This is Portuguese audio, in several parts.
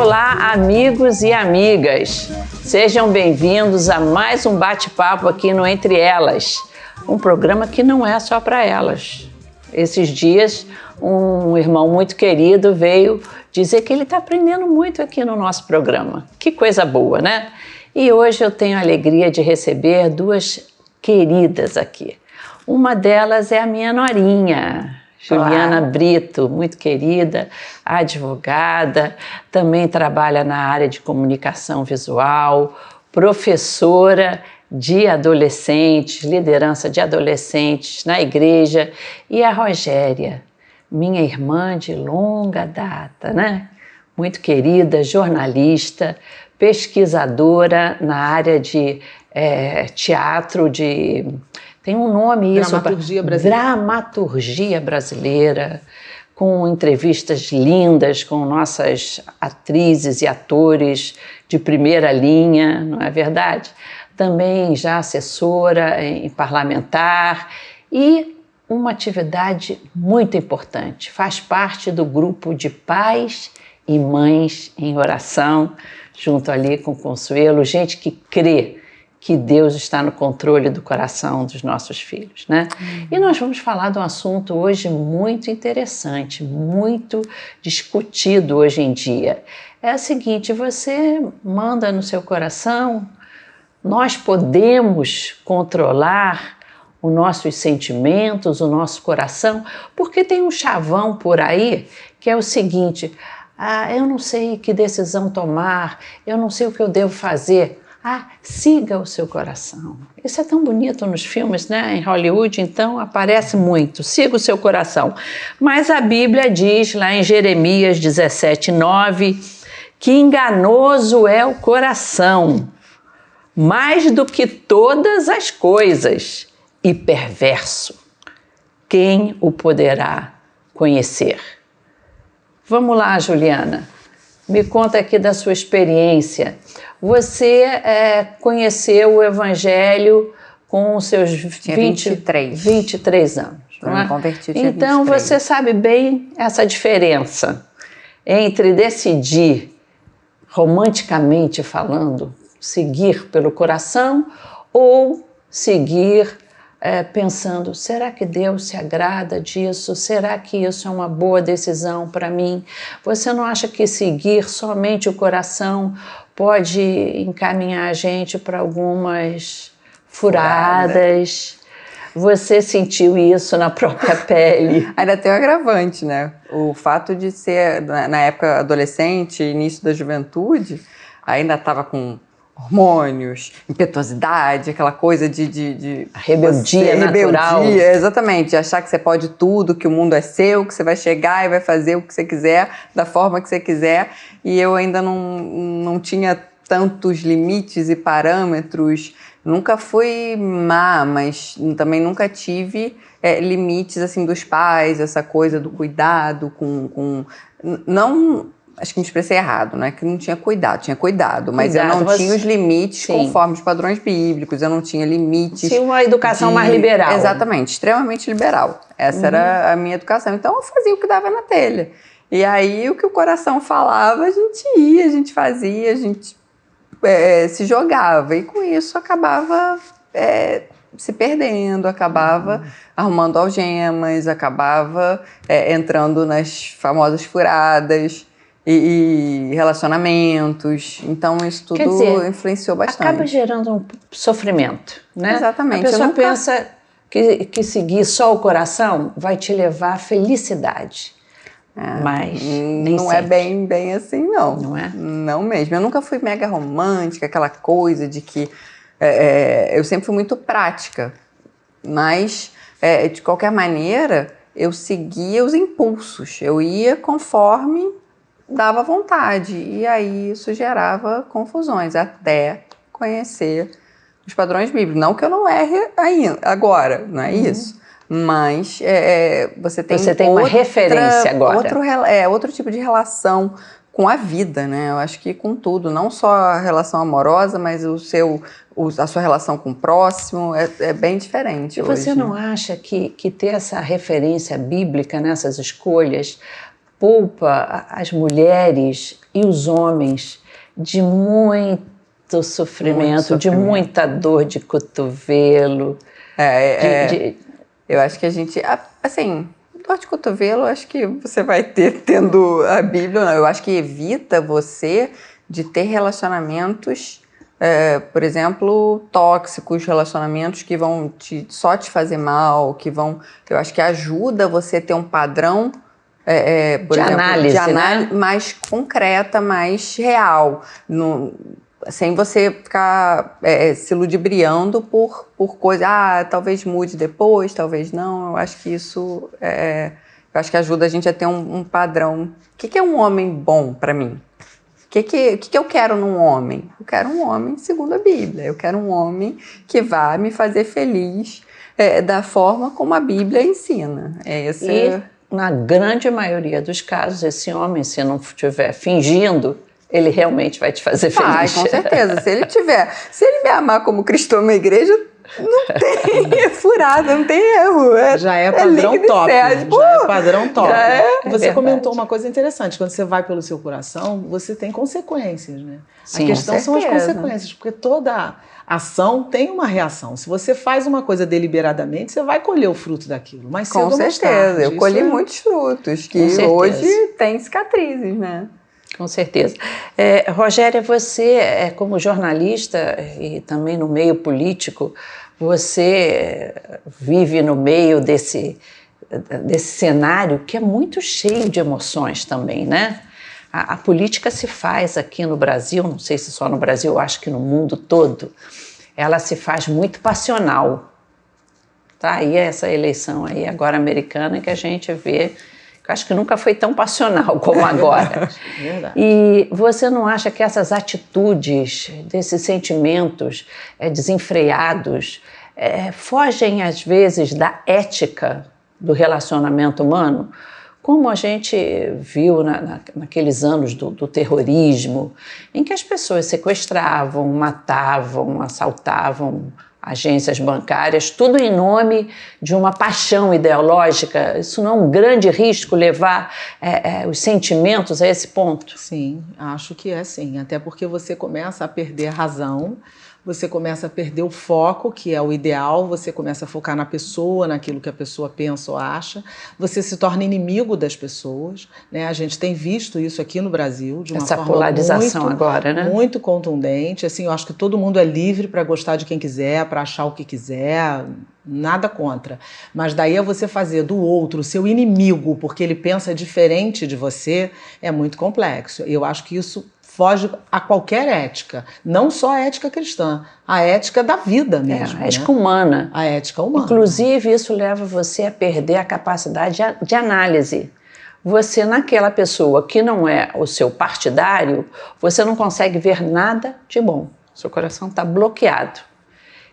Olá, amigos e amigas. Sejam bem-vindos a mais um bate-papo aqui no Entre Elas, um programa que não é só para elas. Esses dias, um irmão muito querido veio dizer que ele está aprendendo muito aqui no nosso programa. Que coisa boa, né? E hoje eu tenho a alegria de receber duas queridas aqui. Uma delas é a minha norinha, Juliana Brito, muito querida, advogada, também trabalha na área de comunicação visual, professora de adolescentes, liderança de adolescentes na igreja, e a Rogéria, minha irmã de longa data, né? Muito querida, jornalista, pesquisadora na área de teatro, tem um nome isso. Dramaturgia brasileira. Dramaturgia brasileira, com entrevistas lindas com nossas atrizes e atores de primeira linha, não é verdade? Também já assessora em parlamentar e uma atividade muito importante. Faz parte do grupo de pais e mães em oração, junto ali com Consuelo, gente que crê que Deus está no controle do coração dos nossos filhos, né? E nós vamos falar de um assunto hoje muito interessante, muito discutido hoje em dia. É o seguinte, você manda no seu coração, nós podemos controlar os nossos sentimentos, o nosso coração, porque tem um chavão por aí que é o seguinte, eu não sei que decisão tomar, eu não sei o que eu devo fazer. Siga o seu coração. Isso é tão bonito nos filmes, né? Em Hollywood, então, aparece muito. Siga o seu coração. Mas a Bíblia diz, lá em Jeremias 17:9, que enganoso é o coração, mais do que todas as coisas, e perverso. Quem o poderá conhecer? Vamos lá, Juliana. Me conta aqui da sua experiência. Você conheceu o Evangelho com os seus 23 anos. Não é? Converti, então 23. Você sabe bem essa diferença entre decidir, romanticamente falando, seguir pelo coração ou seguir pensando, será que Deus se agrada disso? Será que isso é uma boa decisão para mim? Você não acha que seguir somente o coração pode encaminhar a gente para algumas furadas? Você sentiu isso na própria pele? Ainda tem um agravante, né? O fato de ser, na época adolescente, início da juventude, ainda estava com hormônios, impetuosidade, aquela coisa de rebeldia natural. Rebeldia, exatamente, achar que você pode tudo, que o mundo é seu, que você vai chegar e vai fazer o que você quiser, da forma que você quiser, e eu ainda não tinha tantos limites e parâmetros, nunca fui má, mas também nunca tive limites assim dos pais, essa coisa do cuidado não... Acho que me expressei errado, não é que não tinha cuidado, tinha cuidado, mas eu não tinha os limites conforme os padrões bíblicos, eu não tinha limites. Tinha uma educação mais liberal. Exatamente, extremamente liberal. Essa era a minha educação. Então eu fazia o que dava na telha. E aí o que o coração falava, a gente ia, a gente fazia, a gente se jogava. E com isso acabava se perdendo, acabava arrumando algemas, acabava entrando nas famosas furadas. E relacionamentos, então isso tudo influenciou bastante. Acaba gerando um sofrimento, né? Exatamente. A pessoa pensa que seguir só o coração vai te levar à felicidade, mas não é bem assim, não. Não é? Não mesmo. Eu nunca fui mega romântica, aquela coisa de que... eu sempre fui muito prática, mas de qualquer maneira eu seguia os impulsos, eu ia conforme dava vontade, e aí isso gerava confusões, até conhecer os padrões bíblicos. Não que eu não erre ainda, agora, não é isso, mas você tem uma referência agora. Outro tipo de relação com a vida, né? Eu acho que com tudo, não só a relação amorosa, mas a sua relação com o próximo é bem diferente. E hoje, você não acha que ter essa referência bíblica nessas escolhas poupa as mulheres e os homens de muito sofrimento, de muita dor de cotovelo. Eu acho que a gente, assim, dor de cotovelo, acho que você vai tendo a Bíblia. Não. Eu acho que evita você de ter relacionamentos, por exemplo, tóxicos, relacionamentos que vão só te fazer mal, eu acho que ajuda você a ter um padrão por exemplo, de análise, né? Mais concreta, mais real, sem você ficar se ludibriando por coisa, talvez mude depois, talvez não. Eu acho que isso eu acho que ajuda a gente a ter um padrão. O que é um homem bom para mim? O que eu quero num homem? Eu quero um homem segundo a Bíblia. Eu quero um homem que vá me fazer feliz da forma como a Bíblia ensina. Na grande maioria dos casos, esse homem, se não estiver fingindo, ele realmente vai te fazer feliz. Com certeza. Se ele me amar como Cristo ama a igreja, não tem furada, não tem erro. Já é padrão top. Já é padrão top. Você comentou uma coisa interessante. Quando você vai pelo seu coração, você tem consequências, né? Sim, a questão são as consequências, porque toda ação tem uma reação. Se você faz uma coisa deliberadamente, você vai colher o fruto daquilo. Mas com certeza. Eu colhi muitos frutos que hoje têm cicatrizes, né? Com certeza. Rogéria, você, como jornalista e também no meio político, você vive no meio desse cenário que é muito cheio de emoções também, né? A política se faz aqui no Brasil, não sei se só no Brasil, eu acho que no mundo todo, ela se faz muito passional. Tá aí essa eleição aí agora americana que a gente vê, que eu acho que nunca foi tão passional como agora. Verdade. E você não acha que essas atitudes, desses sentimentos desenfreados, fogem às vezes da ética do relacionamento humano? Como a gente viu naqueles anos do terrorismo, em que as pessoas sequestravam, matavam, assaltavam agências bancárias, tudo em nome de uma paixão ideológica. Isso não é um grande risco levar os sentimentos a esse ponto? Sim, acho que é sim. Até porque você começa a perder a razão, você começa a perder o foco, que é o ideal, você começa a focar na pessoa, naquilo que a pessoa pensa ou acha, você se torna inimigo das pessoas, né? A gente tem visto isso aqui no Brasil, de uma forma polarização agora, né? Muito contundente. Assim, eu acho que todo mundo é livre para gostar de quem quiser, para achar o que quiser, nada contra. Mas daí você fazer do outro o seu inimigo porque ele pensa diferente de você, é muito complexo. Eu acho que isso foge a qualquer ética, não só a ética cristã, a ética da vida mesmo. A ética humana. A ética humana. Inclusive, isso leva você a perder a capacidade de análise. Você, naquela pessoa que não é o seu partidário, você não consegue ver nada de bom. Seu coração está bloqueado.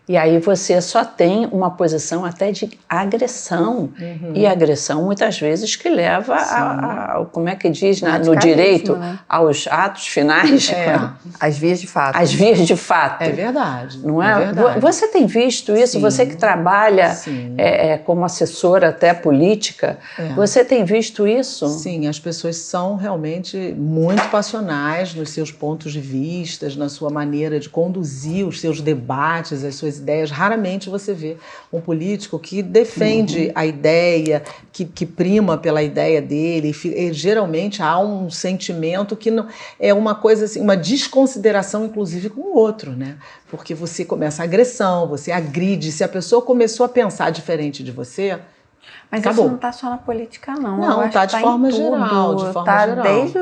E aí você só tem uma posição até de agressão. Uhum. E agressão, muitas vezes, que leva a como é que diz no direito, né? Aos atos finais. As vias de fato. As vias de fato. É verdade. Não é? É verdade. Você tem visto isso? Sim. Você que trabalha como assessora até política, você tem visto isso? Sim, as pessoas são realmente muito passionais nos seus pontos de vista, na sua maneira de conduzir os seus debates, as suas ideias. Raramente você vê um político que defende a ideia, que prima pela ideia dele. E geralmente há um sentimento que não é uma coisa assim, uma desconsideração inclusive com o outro, né? Porque você começa a agressão, você agride. Se a pessoa começou a pensar diferente de você, mas acabou. Isso não está só na política, não. Não, está de forma geral. Desde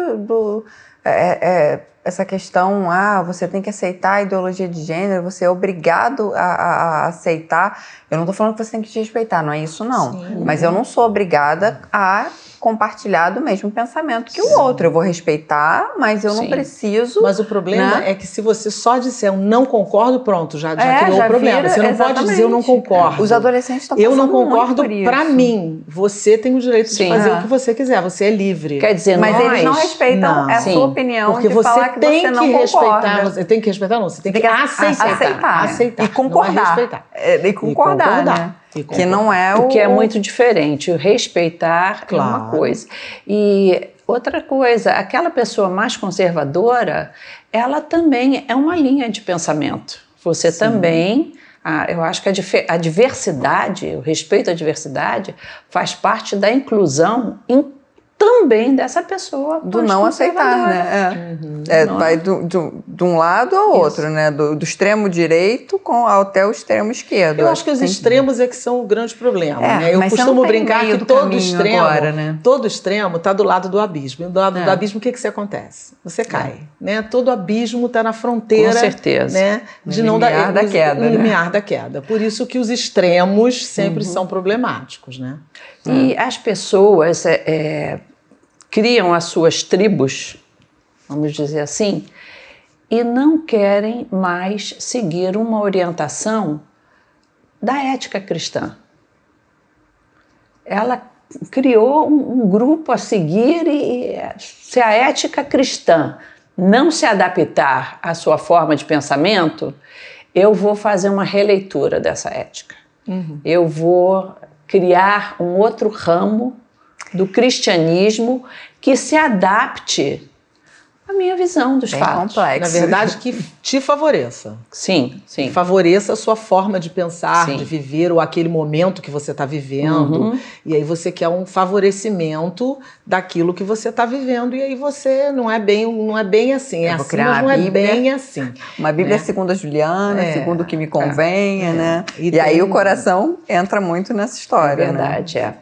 essa questão, você tem que aceitar a ideologia de gênero, você é obrigado a aceitar. Eu não estou falando que você tem que te respeitar, não é isso não. Sim. Mas eu não sou obrigada a compartilhar do mesmo pensamento que o outro. Eu vou respeitar, mas eu não preciso... Mas o problema é que se você só disser não concordo, pronto, já criou o problema. Você não pode dizer eu não concordo. Os adolescentes estão passando eu não concordo muito por pra isso. Mim. Você tem o direito de fazer o que você quiser. Você é livre. Quer dizer, mas eles não respeitam a sua opinião porque de você falar que tem você não que respeitar. concorda. Você tem que respeitar, não. Você tem que aceitar. E concordar. E concordar, né? Que não é o que é muito diferente. O respeitar é uma coisa. E outra coisa, aquela pessoa mais conservadora, ela também é uma linha de pensamento. Você também, eu acho que a diversidade, o respeito à diversidade, faz parte da inclusão também dessa pessoa do não aceitar, né? Vai de um lado ao outro, né? Do extremo direito até o extremo esquerdo. Eu acho que os extremos é que são o grande problema, né? Eu mas costumo brincar que todo extremo, agora, né? todo extremo está do lado do abismo. E do lado do abismo, o que acontece? Você cai, né? Todo abismo está na fronteira, com certeza, né? De no limiar da queda, no limiar da queda. Por isso que os extremos sempre são problemáticos, né? E as pessoas criam as suas tribos, vamos dizer assim, e não querem mais seguir uma orientação da ética cristã. Ela criou um grupo a seguir e se a ética cristã não se adaptar à sua forma de pensamento, eu vou fazer uma releitura dessa ética. Eu vou criar um outro ramo do cristianismo que se adapte à minha visão dos fatos. Complexo. Na verdade, que te favoreça. Sim. Que favoreça a sua forma de pensar, Sim. de viver, ou aquele momento que você está vivendo. E aí você quer um favorecimento daquilo que você está vivendo. E aí você não é bem assim. É assim, mas não é bem assim. Uma Bíblia segundo a Juliana, segundo o que me convenha, né? E aí o coração entra muito nessa história, verdade, né?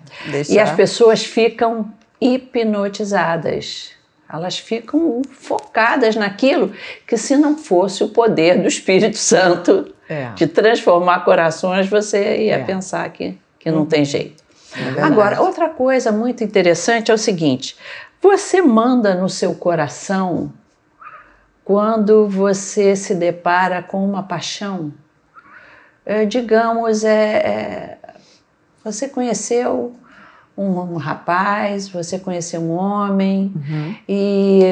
E as pessoas ficam hipnotizadas. Elas ficam focadas naquilo que, se não fosse o poder do Espírito Santo de transformar corações, você ia pensar que não tem jeito. Agora, outra coisa muito interessante é o seguinte: você manda no seu coração quando você se depara com uma paixão. Digamos, você conheceu um rapaz, você conheceu um homem e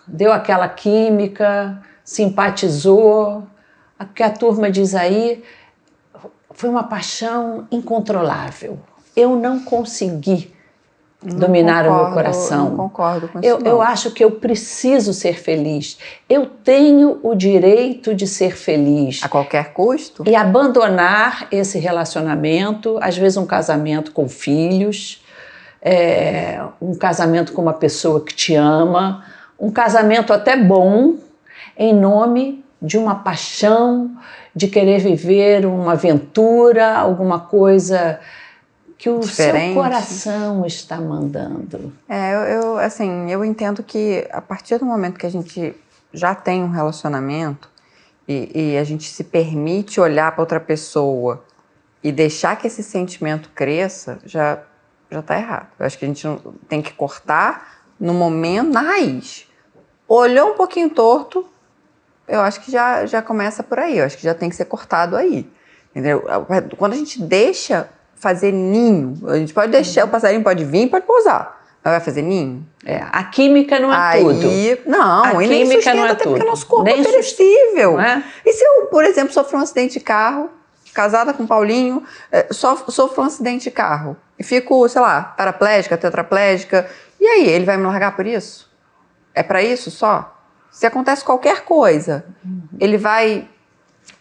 deu aquela química, simpatizou. O que a turma diz aí foi uma paixão incontrolável. Eu não consegui dominar o meu coração. Não concordo com isso. Eu acho que eu preciso ser feliz. Eu tenho o direito de ser feliz. A qualquer custo? E abandonar esse relacionamento, às vezes um casamento com filhos, um casamento com uma pessoa que te ama, um casamento até bom, em nome de uma paixão, de querer viver uma aventura, alguma coisa que o seu coração está mandando. Eu entendo que a partir do momento que a gente já tem um relacionamento e a gente se permite olhar para outra pessoa e deixar que esse sentimento cresça, já está errado. Eu acho que a gente tem que cortar no momento, na raiz. Olhou um pouquinho torto, eu acho que já começa por aí. Eu acho que já tem que ser cortado aí. Entendeu? Quando a gente deixa fazer ninho, a gente pode deixar, o passarinho pode vir, pode pousar, mas vai fazer ninho? A química não é tudo. Não, e nem sustenta até porque nosso corpo é perecível. É? E se eu, por exemplo, sofro um acidente de carro, casada com o Paulinho, sofro um acidente de carro e fico, sei lá, paraplégica, tetraplégica, e aí, ele vai me largar por isso? É pra isso só? Se acontece qualquer coisa,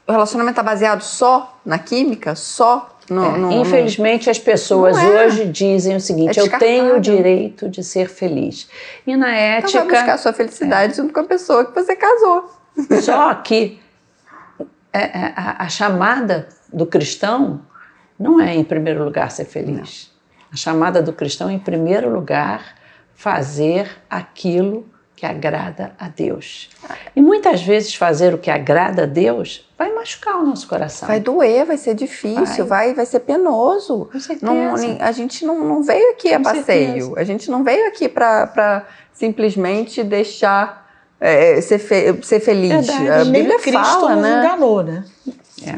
o relacionamento tá baseado só na química, só infelizmente as pessoas hoje dizem o seguinte: eu tenho o direito de ser feliz. E na ética... Então vai buscar a sua felicidade junto com a pessoa que você casou. Só que a chamada do cristão não é, em primeiro lugar, ser feliz. Não. A chamada do cristão é, em primeiro lugar, fazer aquilo que agrada a Deus. E muitas vezes fazer o que agrada a Deus vai machucar o nosso coração. Vai doer, vai ser difícil, vai ser penoso. Com certeza. A gente não veio aqui a passeio. A gente não veio aqui para simplesmente deixar ser feliz. A Bíblia Cristo nos enganou, né?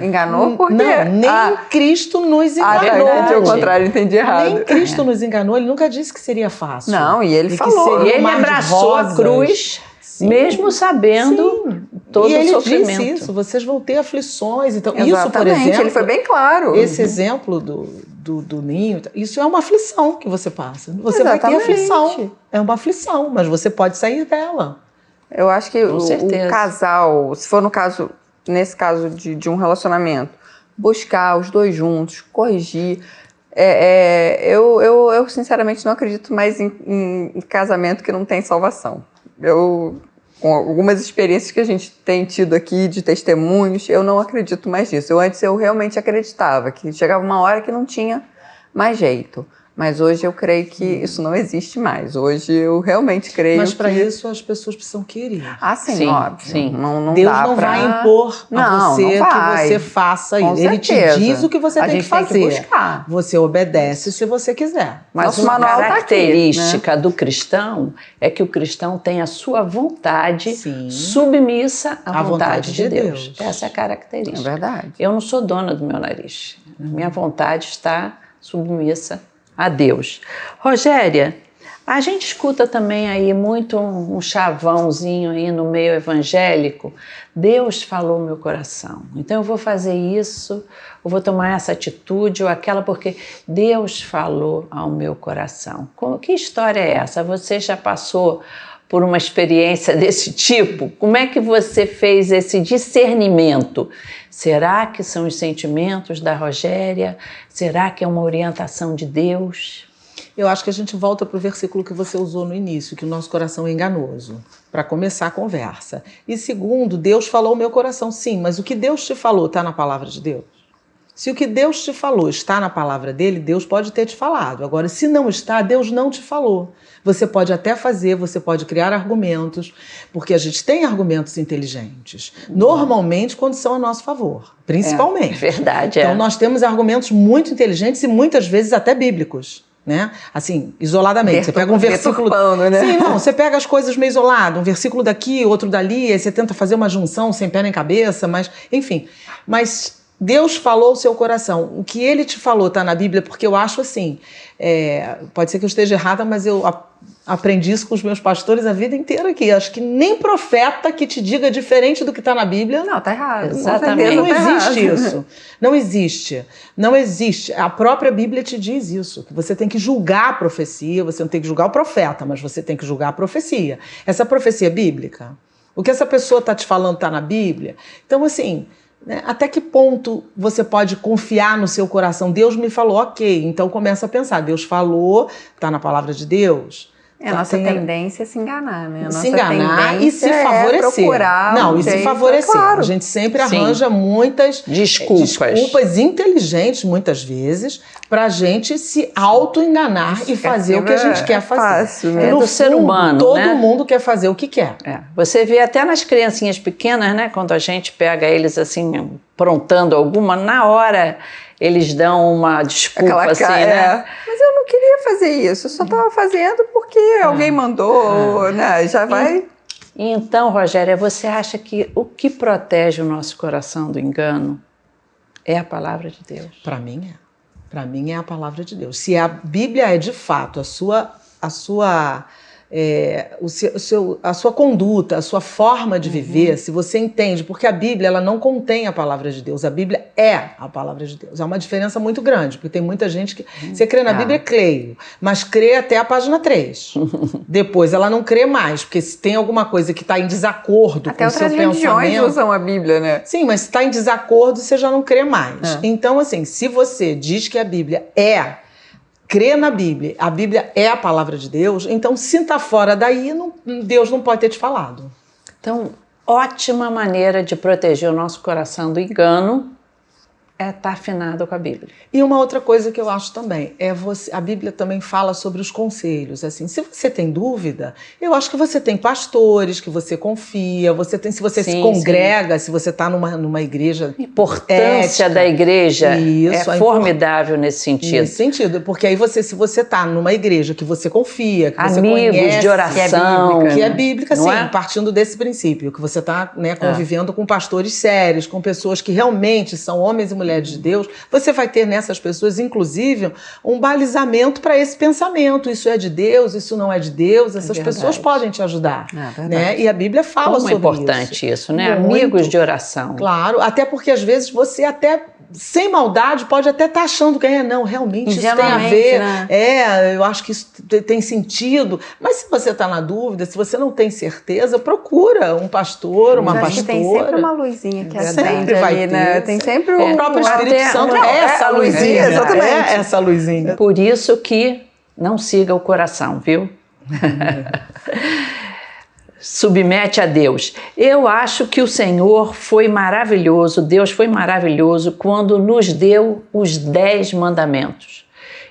Enganou por quê? Não, nem Cristo nos enganou. Ao contrário, entendi errado. Nem Cristo nos enganou, ele nunca disse que seria fácil. Não, e ele falou. E ele abraçou a cruz, mesmo sabendo todo o sofrimento. Disse isso, vocês vão ter aflições. Então, exatamente, isso, por exemplo, ele foi bem claro. Esse exemplo do ninho, isso é uma aflição que você passa. Você Exatamente. vai ter aflição, é uma aflição, mas você pode sair dela. Eu acho que Com o certeza. casal, se for nesse caso de um relacionamento, buscar os dois juntos, corrigir. Eu sinceramente não acredito mais em casamento que não tem salvação. Com algumas experiências que a gente tem tido aqui de testemunhos, eu não acredito mais nisso. Antes eu realmente acreditava que chegava uma hora que não tinha mais jeito. Mas hoje eu creio que isso não existe mais. Hoje eu realmente creio Mas para que... isso as pessoas precisam querer. Ah, sim, Sim, óbvio. sim. Não Deus dá não pra... vai impor a Não, você não vai. que você faça Com isso. Ele te certeza. diz o que você A tem que gente tem que fazer. buscar. Você obedece se você quiser. Mas Nosso uma manual tá aqui, característica do cristão é que o cristão tem a sua vontade Sim. submissa à À vontade de Deus. Deus. Essa é a É característica. verdade. Eu não sou dona do meu nariz. Minha vontade está submissa a Deus. Rogéria, a gente escuta também aí muito um chavãozinho aí no meio evangélico. Deus falou no meu coração. Então eu vou fazer isso, eu vou tomar essa atitude ou aquela porque Deus falou ao meu coração. Que história é essa? Você já passou por uma experiência desse tipo? Como é que você fez esse discernimento? Será que são os sentimentos da Rogéria? Será que é uma orientação de Deus? Eu acho que a gente volta para o versículo que você usou no início, que o nosso coração é enganoso, para começar a conversa. E segundo, Deus falou ao meu coração, sim, mas o que Deus te falou está na palavra de Deus? Se o que Deus te falou está na palavra dele, Deus pode ter te falado. Agora, se não está, Deus não te falou. Você pode até fazer, você pode criar argumentos, porque a gente tem argumentos inteligentes. Normalmente, quando são a nosso favor, principalmente. É verdade, Então, nós temos argumentos muito inteligentes e muitas vezes até bíblicos. Né? Assim, isoladamente. Você pega um versículo. Né? Sim, não, você pega as coisas meio isolado, um versículo daqui, outro dali, aí você tenta fazer uma junção sem pé nem cabeça, mas, enfim. Mas Deus falou ao seu coração. O que ele te falou está na Bíblia, porque eu acho assim, pode ser que eu esteja errada, mas eu aprendi isso com os meus pastores a vida inteira aqui. Acho que nem profeta que te diga diferente do que está na Bíblia. Não, tá errado. Exatamente. Não existe isso. Não existe. Não existe. A própria Bíblia te diz isso, que você tem que julgar a profecia, você não tem que julgar o profeta, mas você tem que julgar a profecia. Essa profecia é bíblica? O que essa pessoa está te falando está na Bíblia? Então, assim, né, até que ponto você pode confiar no seu coração? Deus me falou, ok, então começa a pensar, Deus falou, está na palavra de Deus? A nossa tendência é se enganar, né? Se enganar e se favorecer. Não, e se favorecer. Claro. A gente sempre arranja muitas desculpas inteligentes, muitas vezes, para a gente se auto-enganar e fazer o que a gente quer fazer. Fácil, né? É do ser humano, todo né? mundo quer fazer o que quer. Você vê até nas criancinhas pequenas, né? Quando a gente pega eles assim, aprontando alguma, na hora eles dão uma desculpa assim, né? Mas eu não queria fazer isso, eu só estava fazendo porque alguém mandou, né? Já vai... Então, Rogéria, você acha que o que protege o nosso coração do engano é a palavra de Deus? Para mim é. Para mim é a palavra de Deus. Se a Bíblia é de fato a sua conduta, a sua forma de viver, se você entende, porque a Bíblia ela não contém a palavra de Deus, a Bíblia é a palavra de Deus. É uma diferença muito grande, porque tem muita gente que... Você crê na Bíblia, creio, mas crê até a página 3. Depois ela não crê mais, porque se tem alguma coisa que está em desacordo até com o seu pensamento... Até outras religiões usam a Bíblia, né? Sim, mas se está em desacordo, você já não crê mais. Então, assim, se você diz que a Bíblia crê na Bíblia, a Bíblia é a palavra de Deus, então se está fora daí, Deus não pode ter te falado. Então, ótima maneira de proteger o nosso coração do engano é estar afinado com a Bíblia. E uma outra coisa que eu acho também, a Bíblia também fala sobre os conselhos. Assim, se você tem dúvida, eu acho que você tem pastores que você confia, se você se congrega, se você está numa igreja. A importância da igreja é formidável nesse sentido. Nesse sentido, porque aí se você está numa igreja que você confia, que você amigos conhece, de oração, que é bíblica, sim, é? partindo desse princípio, que você está convivendo com pastores sérios, com pessoas que realmente são homens e mulheres de Deus, você vai ter nessas pessoas, inclusive, um balizamento para esse pensamento. Isso é de Deus, isso não é de Deus. Essas pessoas podem te ajudar. Né? E a Bíblia fala sobre isso. É importante isso, né? Muito. Amigos de oração. Claro, até porque às vezes você até sem maldade, pode até estar achando que não, realmente isso tem a ver, né? Eu acho que isso tem sentido, mas se você está na dúvida, se você não tem certeza, procura um pastor, uma pastora. Tem sempre uma luzinha que sempre vai ali, ter, né? Tem sempre o próprio Espírito Santo é essa luzinha, exatamente. É essa luzinha. Por isso que não siga o coração, viu? Submete a Deus. Eu acho que o Senhor foi maravilhoso, Deus foi maravilhoso quando nos deu os 10 mandamentos.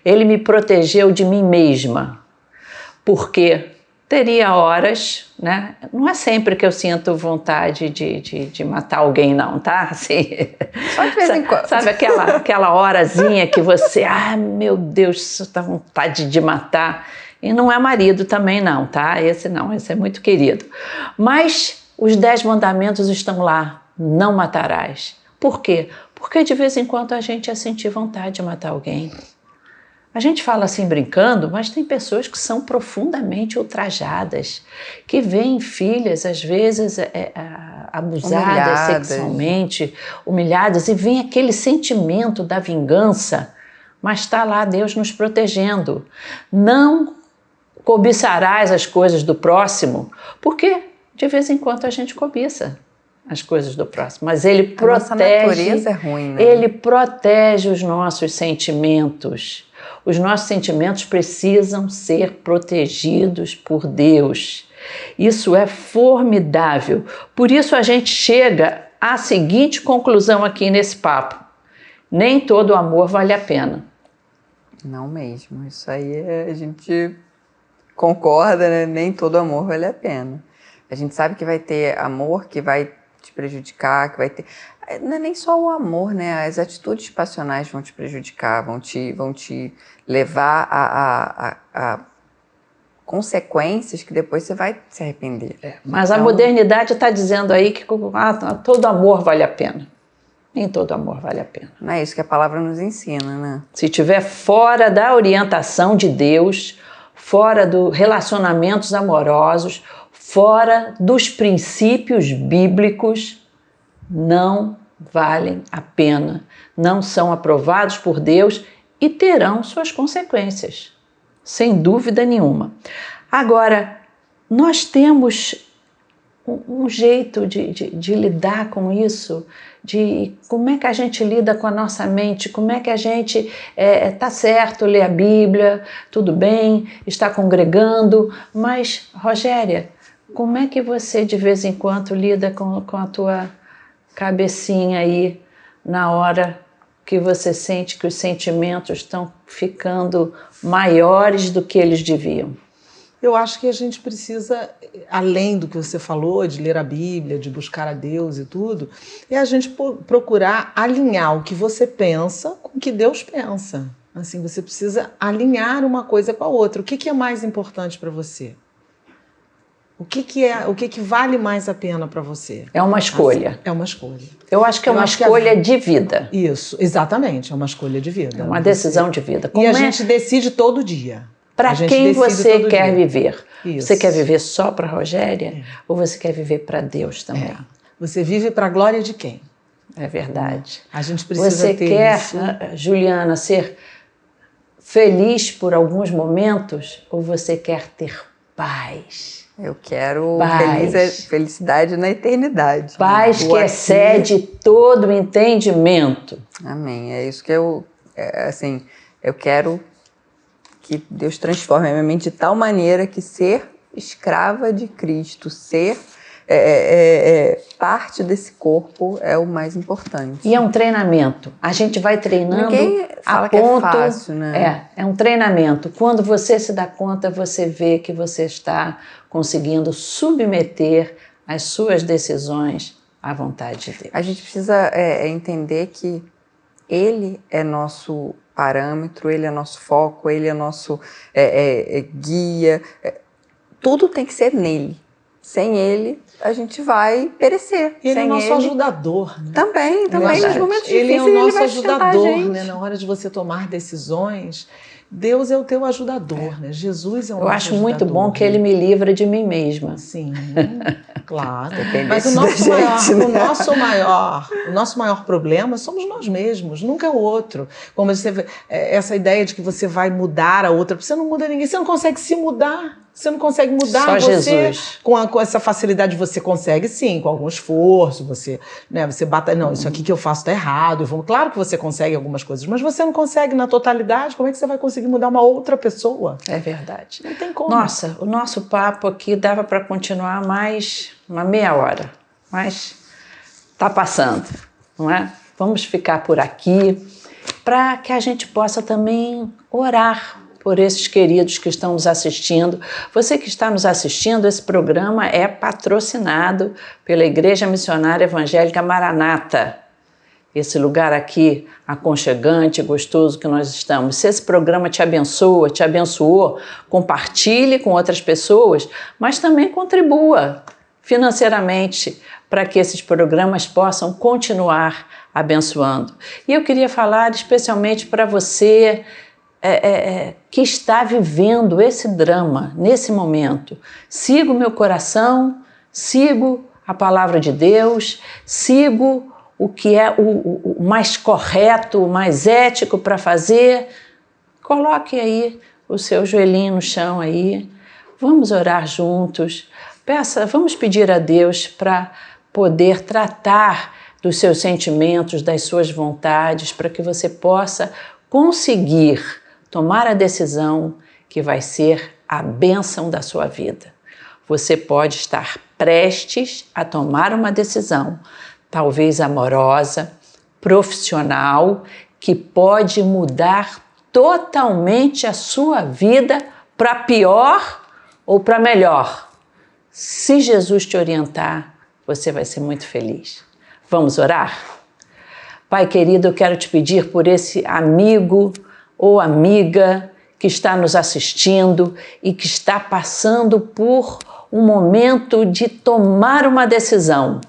Ele me protegeu de mim mesma, porque teria horas, né? Não é sempre que eu sinto vontade de matar alguém, não, tá? Assim, só de vez em quando. Sabe aquela horazinha que você, meu Deus, dá vontade de matar. E não é marido também não, tá? Esse é muito querido. Mas os 10 mandamentos estão lá, não matarás. Por quê? Porque de vez em quando a gente ia sentir vontade de matar alguém. A gente fala assim brincando, mas tem pessoas que são profundamente ultrajadas, que veem filhas, às vezes, abusadas sexualmente, humilhadas, e vem aquele sentimento da vingança, mas está lá Deus nos protegendo. Não cobiçarás as coisas do próximo, porque de vez em quando a gente cobiça as coisas do próximo, mas ele protege. Nossa natureza é ruim, né? Ele protege os nossos sentimentos. Os nossos sentimentos precisam ser protegidos por Deus. Isso é formidável. Por isso a gente chega à seguinte conclusão aqui nesse papo: nem todo amor vale a pena. Não mesmo. Isso aí a gente concorda, né? Nem todo amor vale a pena. A gente sabe que vai ter amor que vai te prejudicar, que vai ter... Não é nem só o amor, né? As atitudes passionais vão te prejudicar, vão te levar a consequências que depois você vai se arrepender. Mas então, a modernidade está dizendo aí que todo amor vale a pena. Nem todo amor vale a pena. Não é isso que a palavra nos ensina, né? Se estiver fora da orientação de Deus, fora dos relacionamentos amorosos, fora dos princípios bíblicos, não valem a pena, não são aprovados por Deus e terão suas consequências, sem dúvida nenhuma. Agora, nós temos um jeito de lidar com isso, de como é que a gente lida com a nossa mente, como é que a gente tá certo ler a Bíblia, tudo bem, está congregando, mas, Rogéria, como é que você de vez em quando lida com a tua cabecinha aí na hora que você sente que os sentimentos estão ficando maiores do que eles deviam? Eu acho que a gente precisa, além do que você falou, de ler a Bíblia, de buscar a Deus e tudo, é a gente procurar alinhar o que você pensa com o que Deus pensa. Assim, você precisa alinhar uma coisa com a outra. O que é mais importante para você? O que vale mais a pena para você? É uma escolha. Assim, é uma escolha. Eu acho que é uma escolha de vida. Isso, exatamente, é uma escolha de vida. É uma decisão de vida. Como a gente decide todo dia. Para quem você quer viver? Isso. Você quer viver só para a Rogéria? Ou você quer viver para Deus também? Você vive para a glória de quem? É verdade. A gente precisa você ter quer, isso. Juliana, ser feliz por alguns momentos? Ou você quer ter paz? Eu quero felicidade na eternidade. Paz que excede todo o entendimento. Amém. É isso que eu quero que Deus transforme a minha mente de tal maneira que ser escrava de Cristo, ser parte desse corpo é o mais importante. E é um treinamento. A gente vai treinando. Ninguém fala que é fácil, né? É um treinamento. Quando você se dá conta, você vê que você está conseguindo submeter as suas decisões à vontade de Deus. A gente precisa entender que Ele é nosso parâmetro, Ele é nosso foco, Ele é nosso guia. Tudo tem que ser nele. Sem Ele, a gente vai perecer. Ele Sem é o nosso ajudador. Né? Também. Nos momentos difíceis, ele é o nosso ele vai ajudador, a gente. Né? Na hora de você tomar decisões. Deus é o teu ajudador, né? Jesus é o Eu nosso acho muito ajudador, bom que Ele me livra de mim mesma. Sim, claro. Depende Mas o da nosso, gente, né? o nosso maior problema somos nós mesmos, nunca é o outro. Como você vê, essa ideia de que você vai mudar a outra, você não muda ninguém, você não consegue se mudar. Você não consegue mudar Só você Jesus. Com essa facilidade. Você consegue sim, com algum esforço, você bata, não, isso aqui que eu faço tá errado. Claro que você consegue algumas coisas, mas você não consegue na totalidade. Como é que você vai conseguir mudar uma outra pessoa? É verdade. Não tem como. Nossa, o nosso papo aqui dava para continuar mais uma meia hora, mas tá passando, não é? Vamos ficar por aqui para que a gente possa também orar por esses queridos que estão nos assistindo. Você que está nos assistindo, esse programa é patrocinado pela Igreja Missionária Evangélica Maranata. Esse lugar aqui aconchegante, gostoso que nós estamos. Se esse programa te abençoa, te abençoou, compartilhe com outras pessoas, mas também contribua financeiramente para que esses programas possam continuar abençoando. E eu queria falar especialmente para você que está vivendo esse drama nesse momento. Sigo o meu coração, sigo a palavra de Deus, sigo o que é o mais correto, o mais ético para fazer. Coloque aí o seu joelhinho no chão aí, vamos orar juntos, vamos pedir a Deus para poder tratar dos seus sentimentos, das suas vontades, para que você possa conseguir tomar a decisão que vai ser a bênção da sua vida. Você pode estar prestes a tomar uma decisão, talvez amorosa, profissional, que pode mudar totalmente a sua vida para pior ou para melhor. Se Jesus te orientar, você vai ser muito feliz. Vamos orar? Pai querido, eu quero te pedir por esse amigo ou amiga que está nos assistindo e que está passando por um momento de tomar uma decisão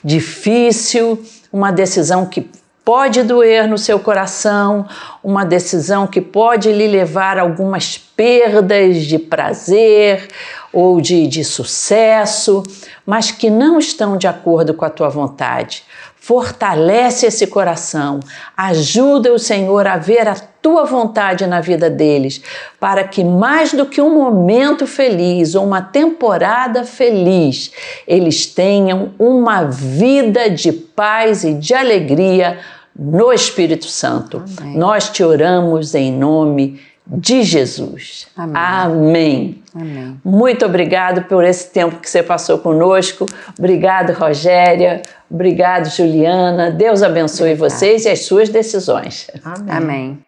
difícil, uma decisão que pode doer no seu coração, uma decisão que pode lhe levar a algumas perdas de prazer ou de sucesso, mas que não estão de acordo com a tua vontade. Fortalece esse coração, ajuda o Senhor a ver a tua vontade na vida deles, para que mais do que um momento feliz ou uma temporada feliz, eles tenham uma vida de paz e de alegria no Espírito Santo. Amém. Nós te oramos em nome de Jesus. Amém. Amém. Amém. Muito obrigado por esse tempo que você passou conosco. Obrigado, Rogéria. Obrigado, Juliana. Deus abençoe vocês e as suas decisões. Amém. Amém.